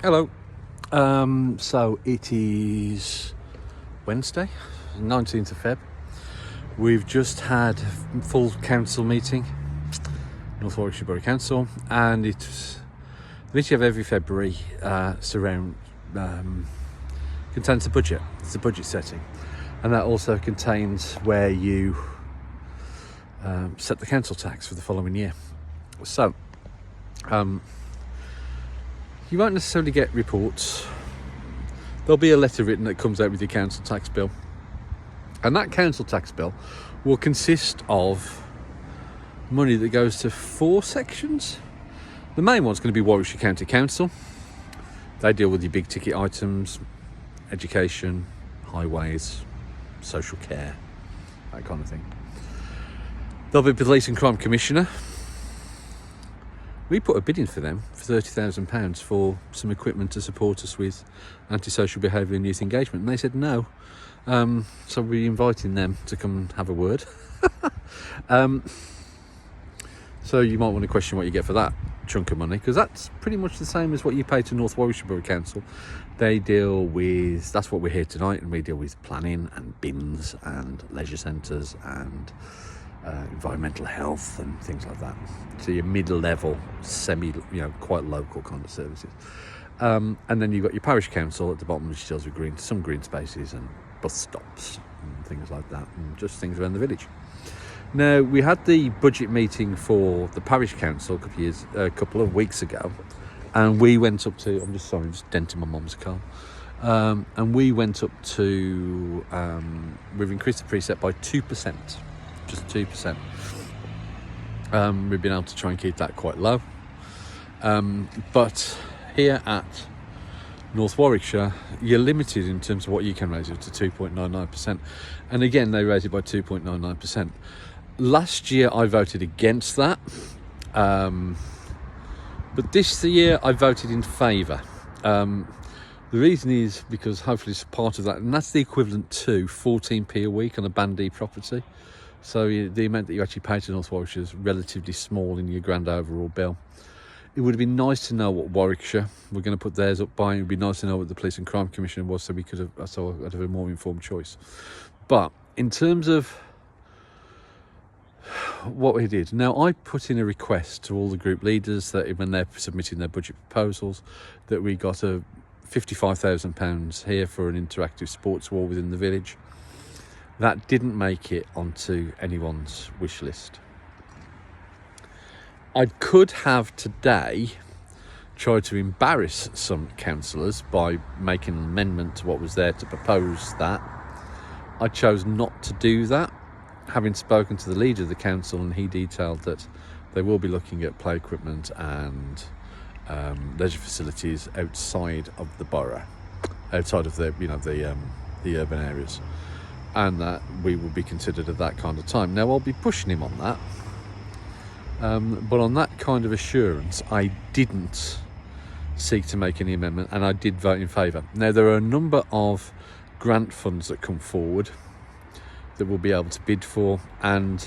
Hello. So it is Wednesday, 19th of Feb. We've just had a full council meeting, North Warwickshire Borough Council, and it's the meeting of every February contains the budget. It's the budget setting, and that also contains where you set the council tax for the following year. So you won't necessarily get reports. There'll be a letter written that comes out with your council tax bill, and that council tax bill will consist of money that goes to 4 sections. The main one's going to be Warwickshire County Council. They deal with your big ticket items, education, highways, social care, that kind of thing. There'll be Police and Crime Commissioner. We put a bid in for them for £30,000 for some equipment to support us with antisocial behaviour and youth engagement, and they said no. So we're inviting them to come and have a word. So you might want to question what you get for that chunk of money, because that's pretty much the same as what you pay to North Warwickshire Borough Council. They deal with, that's what we're here tonight, and we deal with planning and bins and leisure centres and environmental health and things like that. So your mid-level, quite local kind of services. And then you've got your parish council at the bottom, which deals with some green spaces and bus stops and things like that, and just things around the village. Now, we had the budget meeting for the parish council a couple of weeks ago, and we went up to, I'm just denting my mum's car. And we went up to, we've increased the precept by 2%. Just 2%. We've been able to try and keep that quite low. But here at North Warwickshire, you're limited in terms of what you can raise it to 2.99%. And again, they raised it by 2.99%. Last year, I voted against that. But this year, I voted in favour. The reason is because hopefully it's part of that, and that's the equivalent to 14p a week on a Band D property. So the amount that you actually pay to North Warwickshire is relatively small in your grand overall bill. It would have been nice to know what Warwickshire were going to put theirs up by. It would be nice to know what the Police and Crime Commissioner was, so I'd have a more informed choice. But in terms of what we did, now I put in a request to all the group leaders that when they're submitting their budget proposals, that we got a £55,000 here for an interactive sports wall within the village. That didn't make it onto anyone's wish list. I could have today tried to embarrass some councillors by making an amendment to what was there to propose that. I chose not to do that, having spoken to the leader of the council, and he detailed that they will be looking at play equipment and leisure facilities outside of the borough, outside of the urban areas, and that we will be considered at that kind of time. Now, I'll be pushing him on that, but on that kind of assurance, I didn't seek to make any amendment, and I did vote in favour. Now, there are a number of grant funds that come forward that we'll be able to bid for, and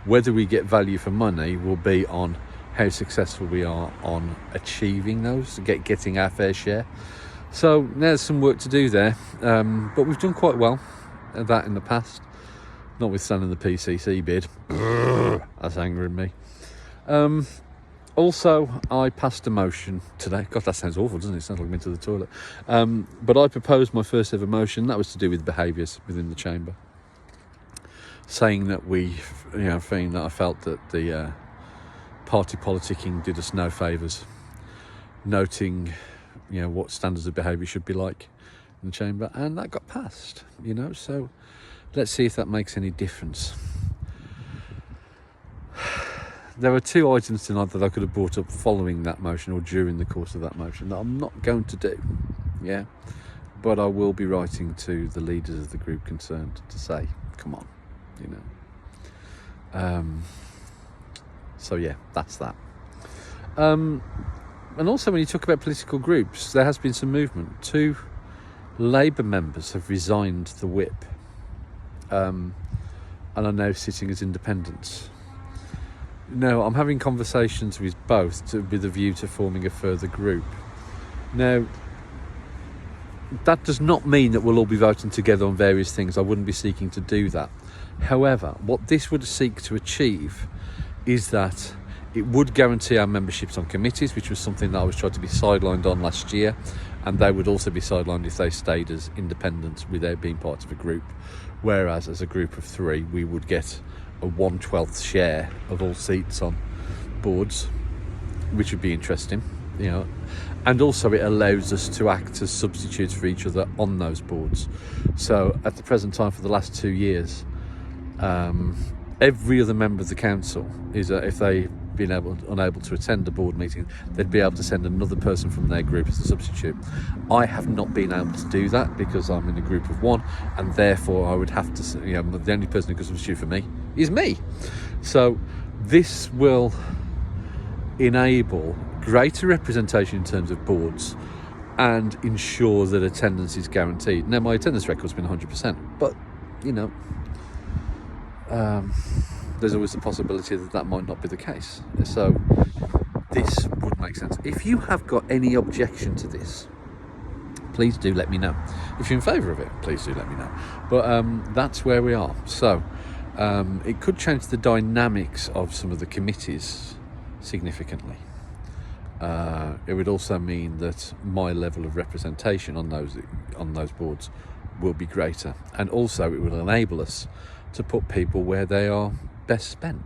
whether we get value for money will be on how successful we are on achieving those, getting our fair share. So there's some work to do there, but we've done quite well at that in the past, notwithstanding the PCC bid. That's angering me. Also, I passed a motion today. God, that sounds awful, doesn't it? It sounds like I'm into the toilet. But I proposed my first ever motion. That was to do with behaviours within the chamber, saying that I felt that the party politicking did us no favours, noting what standards of behaviour should be like in the chamber, and that got passed. So let's see if that makes any difference. There were 2 items tonight that I could have brought up following that motion or during the course of that motion that I'm not going to do. But I will be writing to the leaders of the group concerned to say, come on. So yeah, that's that. And also, when you talk about political groups, there has been some movement. 2 Labour members have resigned the whip, and are now sitting as independents. No, I'm having conversations with both with a view to forming a further group. Now, that does not mean that we'll all be voting together on various things. I wouldn't be seeking to do that. However, what this would seek to achieve is that it would guarantee our memberships on committees, which was something that I was trying to be sidelined on last year, and they would also be sidelined if they stayed as independents without being part of a group. Whereas as a group of 3, we would get a 1/12 share of all seats on boards, which would be interesting, you know. And also it allows us to act as substitutes for each other on those boards. So at the present time, for the last 2 years, every other member of the council is, if they've been unable to attend a board meeting, they'd be able to send another person from their group as a substitute. I have not been able to do that because I'm in a group of 1, and therefore I would have to, you know, the only person who can substitute for me is me. So this will enable greater representation in terms of boards and ensure that attendance is guaranteed. Now, my attendance record's been 100%, but, you know, there's always the possibility that that might not be the case. So this would make sense. If you have got any objection to this, please do let me know. If you're in favour of it, please do let me know. But that's where we are. So it could change the dynamics of some of the committees significantly. It would also mean that my level of representation on those boards will be greater, and also it will enable us to put people where they are best spent,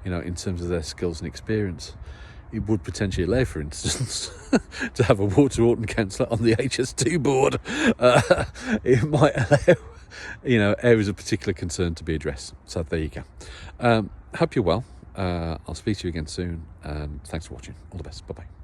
you know, in terms of their skills and experience. It would potentially allow, for instance, to have a Water-Orton councillor on the HS2 board. It might allow, you know, areas of particular concern to be addressed. So there you go. Hope you're well. I'll speak to you again soon, and thanks for watching. All the best. Bye-bye.